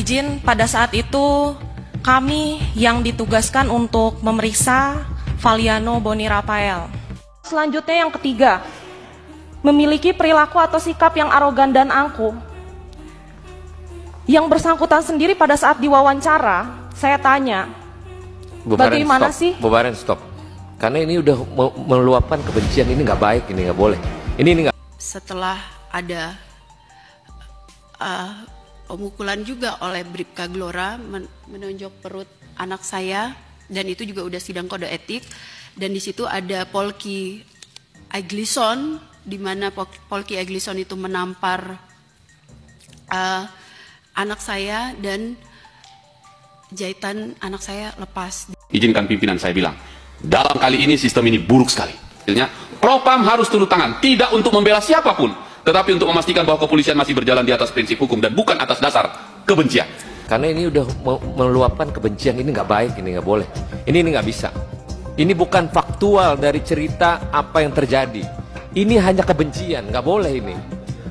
izin pada saat itu kami yang ditugaskan untuk memeriksa Valiano Boni Rafael. Selanjutnya yang ketiga, memiliki perilaku atau sikap yang arogan dan angkuh. Yang bersangkutan sendiri pada saat diwawancara, saya tanya, bagaimana sih? Bubaran, stop. Karena ini udah meluapkan kebencian, ini nggak baik, ini nggak boleh. Ini nggak. Setelah ada pemukulan juga oleh Bribka Glora menonjok perut anak saya, dan itu juga udah sidang kode etik, dan di situ ada Polki Aglison, di mana Polki Aglison itu menampar anak saya dan jahitan anak saya lepas. Izinkan pimpinan saya bilang, dalam kali ini sistem ini buruk sekali. Propam harus turun tangan, tidak untuk membela siapapun, tetapi untuk memastikan bahwa kepolisian masih berjalan di atas prinsip hukum dan bukan atas dasar kebencian. Karena ini udah meluapkan kebencian, ini nggak baik, ini nggak boleh. Ini nggak bisa. Ini bukan faktual dari cerita apa yang terjadi. Ini hanya kebencian, nggak boleh ini.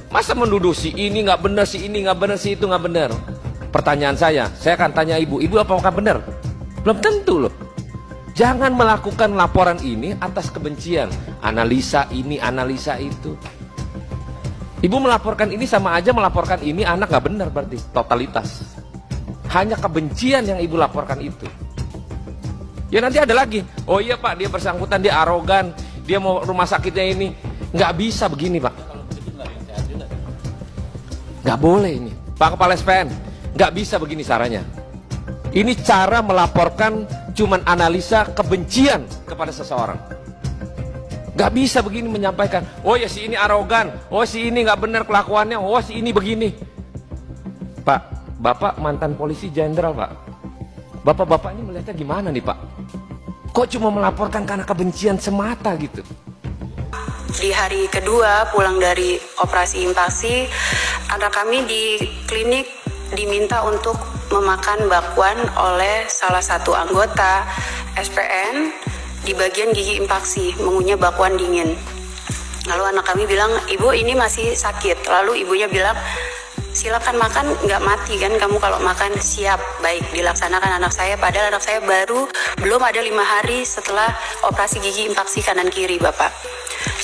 Masa menuduh si ini nggak benar, si ini nggak benar, si itu nggak benar. Pertanyaan saya akan tanya ibu apakah benar? Belum tentu loh. Jangan melakukan laporan ini atas kebencian. Analisa ini, analisa itu. Ibu melaporkan ini sama aja melaporkan ini anak nggak benar berarti, totalitas. Hanya kebencian yang ibu laporkan itu. Ya nanti ada lagi. Oh iya pak, dia bersangkutan, dia arogan, dia mau rumah sakitnya ini. Nggak bisa begini pak. Nggak boleh ini. Pak Kepala SPN, nggak bisa begini caranya. Ini cara melaporkan cuman analisa kebencian kepada seseorang. Gak bisa begini menyampaikan, oh ya si ini arogan, oh si ini gak benar kelakuannya, oh si ini begini. Pak, Bapak mantan polisi jenderal Pak. Bapak-bapak ini melihatnya gimana nih Pak? Kok cuma melaporkan karena kebencian semata gitu? Di hari kedua pulang dari operasi invasi, anak kami di klinik diminta untuk memakan bakwan oleh salah satu anggota SPN di bagian gigi impaksi, mengunyah bakwan dingin. Lalu anak kami bilang, ibu ini masih sakit. Lalu ibunya bilang, silakan makan, nggak mati kan kamu kalau makan. Siap, baik, dilaksanakan anak saya. Padahal anak saya belum ada 5 hari setelah operasi gigi impaksi kanan kiri Bapak.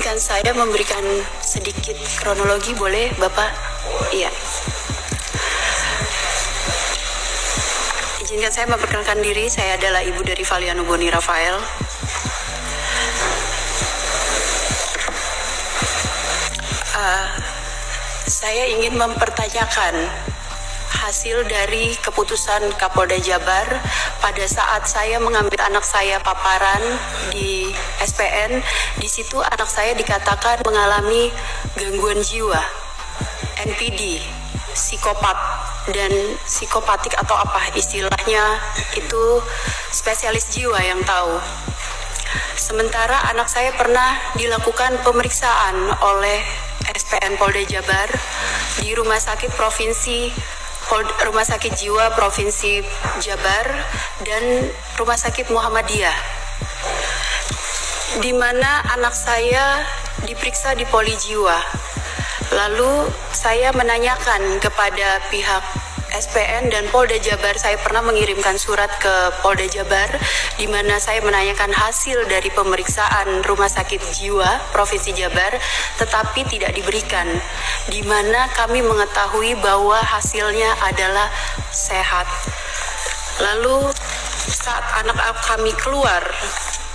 Kan saya memberikan sedikit kronologi, boleh Bapak? Iya. Izinkan saya memperkenalkan diri, saya adalah ibu dari Valiano Boni Rafael. Saya ingin mempertanyakan hasil dari keputusan Kapolda Jabar pada saat saya mengambil anak saya paparan di SPN. Di situ anak saya dikatakan mengalami gangguan jiwa, NPD, psikopat dan psikopatik atau apa istilahnya, itu spesialis jiwa yang tahu. Sementara anak saya pernah dilakukan pemeriksaan oleh SPN Polda Jabar di Rumah Sakit Jiwa Provinsi Jabar dan Rumah Sakit Muhammadiyah, di mana anak saya diperiksa di Poli Jiwa. Lalu saya menanyakan kepada pihak SPN dan Polda Jabar, saya pernah mengirimkan surat ke Polda Jabar di mana saya menanyakan hasil dari pemeriksaan Rumah Sakit Jiwa Provinsi Jabar, tetapi tidak diberikan, di mana kami mengetahui bahwa hasilnya adalah sehat. Lalu saat anak kami keluar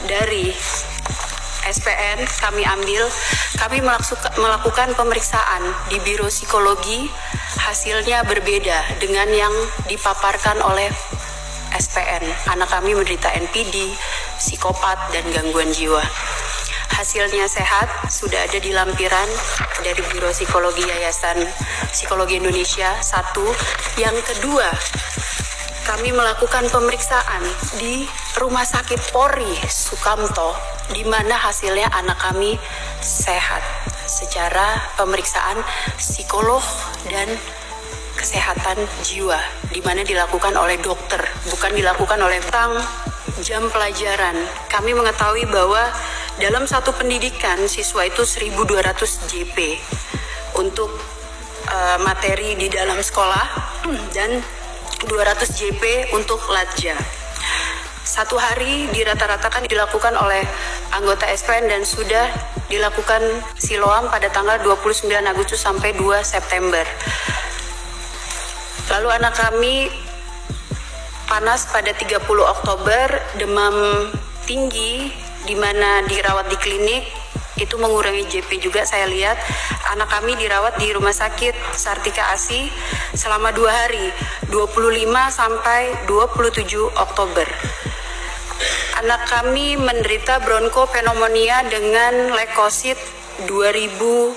dari SPN, kami melakukan pemeriksaan di Biro Psikologi. Hasilnya berbeda dengan yang dipaparkan oleh SPN. Anak kami menderita NPD, psikopat, dan gangguan jiwa. Hasilnya sehat, sudah ada di lampiran dari Biro Psikologi Yayasan Psikologi Indonesia 1. Yang kedua, kami melakukan pemeriksaan di Rumah Sakit Polri Sukamto, di mana hasilnya anak kami sehat secara pemeriksaan psikolog dan kesehatan jiwa, di mana dilakukan oleh dokter, bukan dilakukan oleh jam pelajaran. Kami mengetahui bahwa dalam satu pendidikan siswa itu 1.200 JP untuk materi di dalam sekolah, dan 200 JP untuk Latja. Satu hari dirata-ratakan dilakukan oleh anggota SPN dan sudah dilakukan siloam pada tanggal 29 Agustus sampai 2 September. Lalu anak kami panas pada 30 Oktober, demam tinggi di mana dirawat di klinik, itu mengurangi JP juga saya lihat. Anak kami dirawat di Rumah Sakit Sartika ASI selama 2 hari, 25 sampai 27 Oktober. Anak kami menderita bronkopneumonia dengan leukosit 22.000.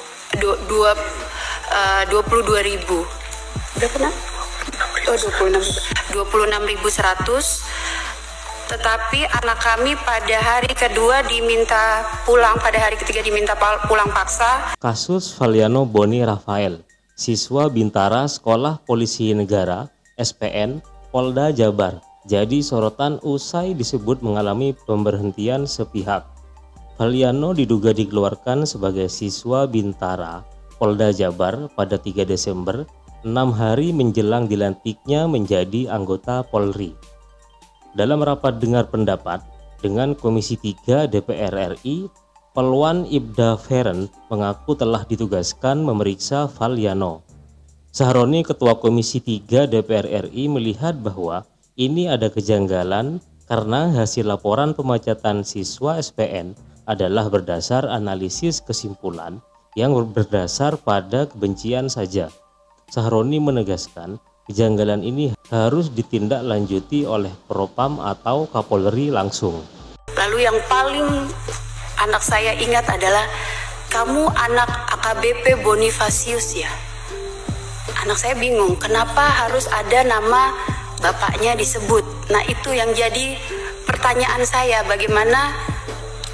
Berapa nak? Oh, 26.100. Tetapi anak kami pada hari kedua diminta pulang, pada hari ketiga diminta pulang paksa. Kasus Valiano Boni Rafael, siswa Bintara Sekolah Polisi Negara SPN Polda Jabar, jadi sorotan usai disebut mengalami pemberhentian sepihak. Valiano diduga dikeluarkan sebagai siswa Bintara Polda Jabar pada 3 Desember, 6 hari menjelang dilantiknya menjadi anggota Polri. Dalam rapat dengar pendapat dengan Komisi 3 DPR RI, Polwan Ibda Feren mengaku telah ditugaskan memeriksa Valiano. Sahroni, Ketua Komisi 3 DPR RI, melihat bahwa ini ada kejanggalan karena hasil laporan pemecatan siswa SPN adalah berdasar analisis kesimpulan yang berdasar pada kebencian saja. Sahroni menegaskan kejanggalan ini harus ditindaklanjuti oleh Propam atau Kapolri langsung. Lalu yang paling anak saya ingat adalah, kamu anak AKBP Bonifasius ya? Anak saya bingung, kenapa harus ada nama bapaknya disebut. Nah, itu yang jadi pertanyaan saya, bagaimana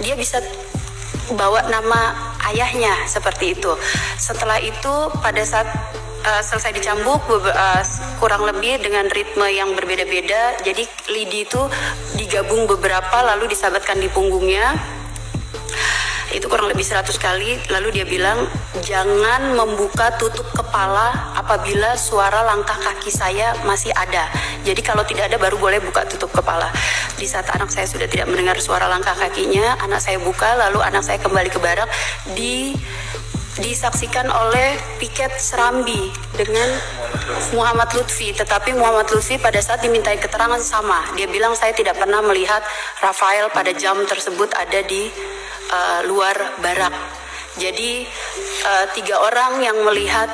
dia bisa bawa nama ayahnya seperti itu. Setelah itu pada saat selesai dicambuk kurang lebih dengan ritme yang berbeda-beda, jadi lidi itu digabung beberapa lalu disabatkan di punggungnya, itu kurang lebih 100 kali. Lalu dia bilang, jangan membuka tutup kepala apabila suara langkah kaki saya masih ada. Jadi kalau tidak ada baru boleh buka tutup kepala. Di saat anak saya sudah tidak mendengar suara langkah kakinya, anak saya buka, lalu anak saya kembali ke barak, disaksikan oleh piket Serambi dengan Muhammad Lutfi. Tetapi Muhammad Lutfi pada saat dimintai keterangan sama, dia bilang saya tidak pernah melihat Rafael pada jam tersebut ada di luar barak. Jadi 3 orang yang melihat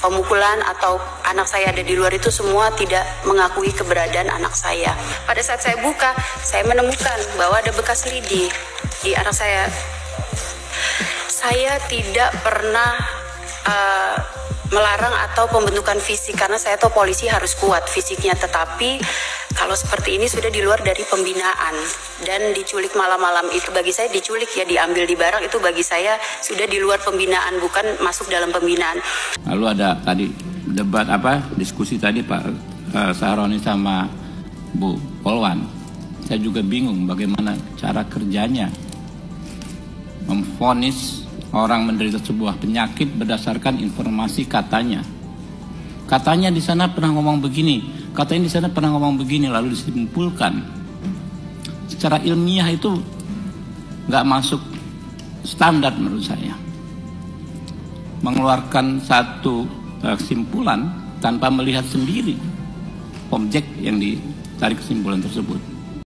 pemukulan atau anak saya ada di luar itu semua tidak mengakui keberadaan anak saya. Pada saat saya buka, saya menemukan bahwa ada bekas lidi di anak saya. Saya tidak pernah melarang atau pembentukan fisik karena saya tahu polisi harus kuat fisiknya, tetapi kalau seperti ini sudah di luar dari pembinaan. Dan diculik malam-malam itu bagi saya diculik ya, diambil di barak itu bagi saya sudah di luar pembinaan, bukan masuk dalam pembinaan. Lalu ada tadi debat diskusi tadi Pak Sahroni sama Bu Polwan. Saya juga bingung bagaimana cara kerjanya memvonis orang menderita sebuah penyakit berdasarkan informasi katanya. Katanya di sana pernah ngomong begini, katanya di sana pernah ngomong begini, lalu disimpulkan. Secara ilmiah itu nggak masuk standar menurut saya. Mengeluarkan satu kesimpulan tanpa melihat sendiri objek yang ditarik kesimpulan tersebut.